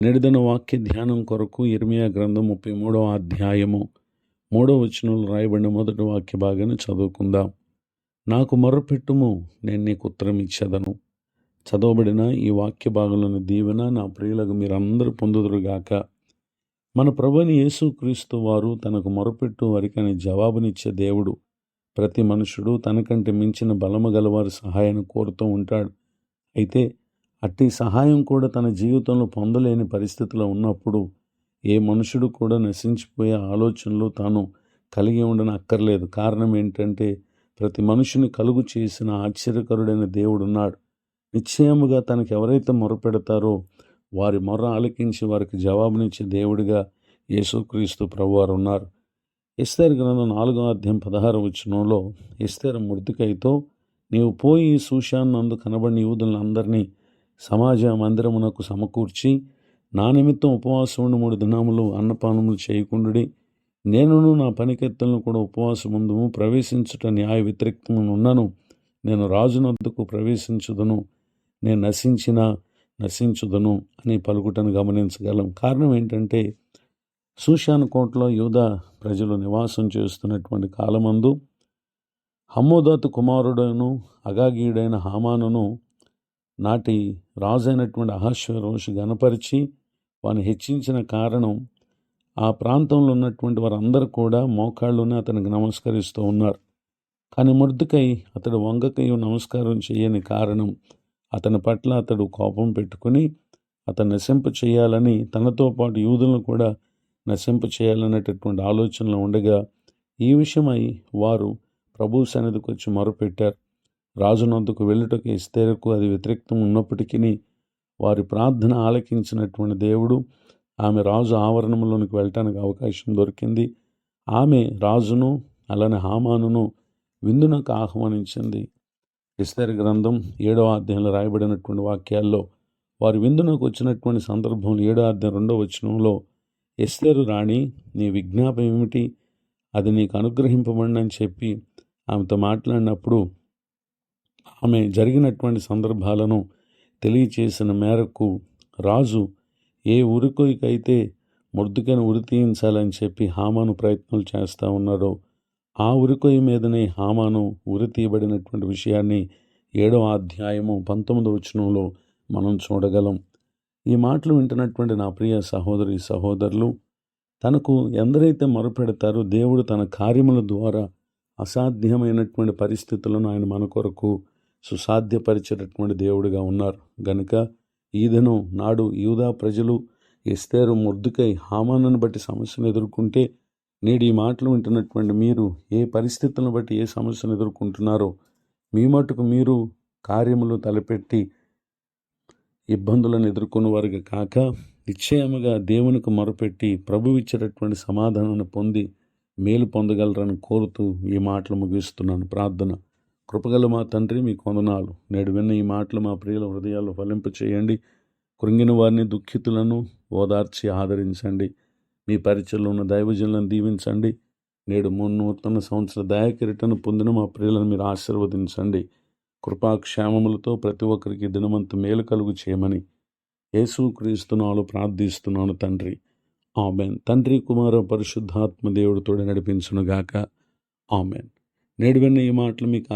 నేటిదిన వాక్య ధ్యానం కొరకు ఇర్మీయా గ్రంథం 33వ అధ్యాయము 3వ వచనంలో రాయబడిన మొదటి వాక్య భాగాన్ని చదువుకుందాం. నాకు మొర్రపెట్టుము, నేను నీకు ఉత్తరం ఇచ్చేదను. చదవబడిన ఈ వాక్య భాగంలోని దీవెన నా ప్రియులకు మీరందరూ పొందుదురుగాక. మన ప్రభువైన యేసుక్రీస్తు వారు తనకు మొరపెట్టు వారికని జవాబునిచ్చే దేవుడు. ప్రతి మనుషుడు తనకంటే మించిన బలము గలవారి సహాయాన్ని కోరుతూ ఉంటాడు. అయితే అట్టి సహాయం కూడా తన జీవితంలో పొందలేని పరిస్థితిలో ఉన్నప్పుడు ఏ మనుషుడు కూడా నశించిపోయే ఆలోచనలు తాను కలిగి ఉండని అక్కర్లేదు. కారణం ఏంటంటే ప్రతి మనుషుని కలుగు చేసిన ఆశ్చర్యకరుడైన దేవుడు ఉన్నాడు. నిశ్చయముగా తనకు ఎవరైతే మొరపెడతారో వారి మొర్ర ఆలకించి వారికి జవాబునిచ్చే దేవుడిగా యేసుక్రీస్తు ప్రభువారు ఉన్నారు. ఎస్తేరు గ్రంథం 4వ అధ్యాయం 16వ వచనంలో ఎస్తేరు మొర్దెకైతో, నీవు పోయి షూషాను నందు కనబడిన యూదులందరినీ సమాజ మందిరమునకు సమకూర్చి నా నిమిత్తం ఉపవాసం ఉండి 3 దినములు అన్నపానములు చేయకుండుడి. నేనును నా పనికెత్తలను కూడా ఉపవాసముందుము. ప్రవేశించుట న్యాయ వ్యతిరేక్తమునున్నాను. నేను రాజునొద్దకు ప్రవేశించుదును, నేను నశించుదును అని పలుకుటను గమనించగలం. కారణం ఏంటంటే షూషాను కోటలో యూదా ప్రజలు నివాసం చేస్తున్నటువంటి కాలమందు హమ్మోదాతు కుమారుడైన అగాగీయుడైన హామానును నాటి రాజైనటువంటి అహష్వేరోషు గనపరిచి వారిని హెచ్చించిన కారణం ఆ ప్రాంతంలో ఉన్నటువంటి వారందరూ కూడా మోకాళ్ళునే అతనికి నమస్కరిస్తూ ఉన్నారు. కానీ మొర్దెకై అతడు వంగకయు నమస్కారం చేయని కారణం అతని పట్ల అతడు కోపం పెట్టుకుని అతను నశింప చేయాలని, తనతో పాటు యూదులను కూడా నశింప చేయాలనేటటువంటి ఆలోచనలో ఉండగా ఈ విషయమై వారు ప్రభు సన్నిధికి వచ్చి మొరపెట్టారు. రాజునొద్దకు వెళ్ళుటకు ఎస్తేరుకు అది వ్యతిరేక్తం ఉన్నప్పటికీ వారి ప్రార్థన ఆలకించినటువంటి దేవుడు ఆమె రాజు ఆవరణంలోనికి వెళ్ళటానికి అవకాశం దొరికింది. ఆమె రాజును అలానే హామానును విందునకు ఆహ్వానించింది. ఎస్తేరు గ్రంథం 7వ అధ్యాయంలో రాయబడినటువంటి వాక్యాల్లో వారి విందునకు వచ్చినటువంటి సందర్భంలో 7వ అధ్యాయం 2వ వచనంలో, ఎస్తేరు రాణి, నీ విజ్ఞాపం ఏమిటి? అది నీకు అనుగ్రహింపబడి అని చెప్పి ఆమెతో మాట్లాడినప్పుడు ఆమె జరిగినటువంటి సందర్భాలను తెలియచేసిన మేరకు రాజు ఏ ఉరికొయ్యకైతే మొర్దెకైని ఉరి తీయించాలని చెప్పి హామాను ప్రయత్నాలు చేస్తూ ఉన్నాడో ఆ ఉరికొయ్య మీదనే హామాను ఉరి తీయబడినటువంటి విషయాన్ని 7వ అధ్యాయము 19వ వచనంలో మనం చూడగలం. ఈ మాటలు వింటున్నటువంటి నా ప్రియ సహోదరి సహోదరులు, తనకు ఎందరైతే మొరపెడతారో దేవుడు తన కార్యముల ద్వారా అసాధ్యమైనటువంటి పరిస్థితులను ఆయన మన కొరకు సుసాధ్యపరిచేటటువంటి దేవుడిగా ఉన్నారు. గనుక ఈ దినం నాడు యూదా ప్రజలు ఎస్తేరు, మొర్దెకై, హామానును బట్టి సమస్యను ఎదుర్కొంటే నేడు ఈ మాటలు వింటున్నటువంటి మీరు ఏ పరిస్థితులను బట్టి ఏ సమస్యను ఎదుర్కొంటున్నారో మీ మటుకు మీరు కార్యములు తలపెట్టి ఇబ్బందులను ఎదుర్కొన్న వారికి కాక నిశ్చయముగా దేవునికి మొరపెట్టి ప్రభు ఇచ్చేటటువంటి సమాధానాన్ని పొంది మేలు పొందగలరని కోరుతూ ఈ మాటలు ముగిస్తున్నాను. ప్రార్థన. కృపగల మా తండ్రి, మీకు వందనాలు. నేడు విన్న ఈ మాటలు మా ప్రియుల హృదయాల్లో ఫలింప చేయండి. కృంగిన వారిని, దుఃఖితులను ఓదార్చి ఆదరించండి. మీ పరిచయలో ఉన్న దైవజనులను దీవించండి. నేడు నూతన సంవత్సర దయాకిరీటను పొందిన మా ప్రియులను మీరు ఆశీర్వదించండి. కృపాక్షేమములతో ప్రతి ఒక్కరికి దినమంతా మేలు కలుగు చేయమని యేసుక్రీస్తునాలో ప్రార్థిస్తున్నాను తండ్రి. ఆమెన్. తండ్రి, కుమార, పరిశుద్ధాత్మ దేవుడితో నడిపించునుగాక. ఆమెన్. నేడు విన్న ఈ మాటలు మీకు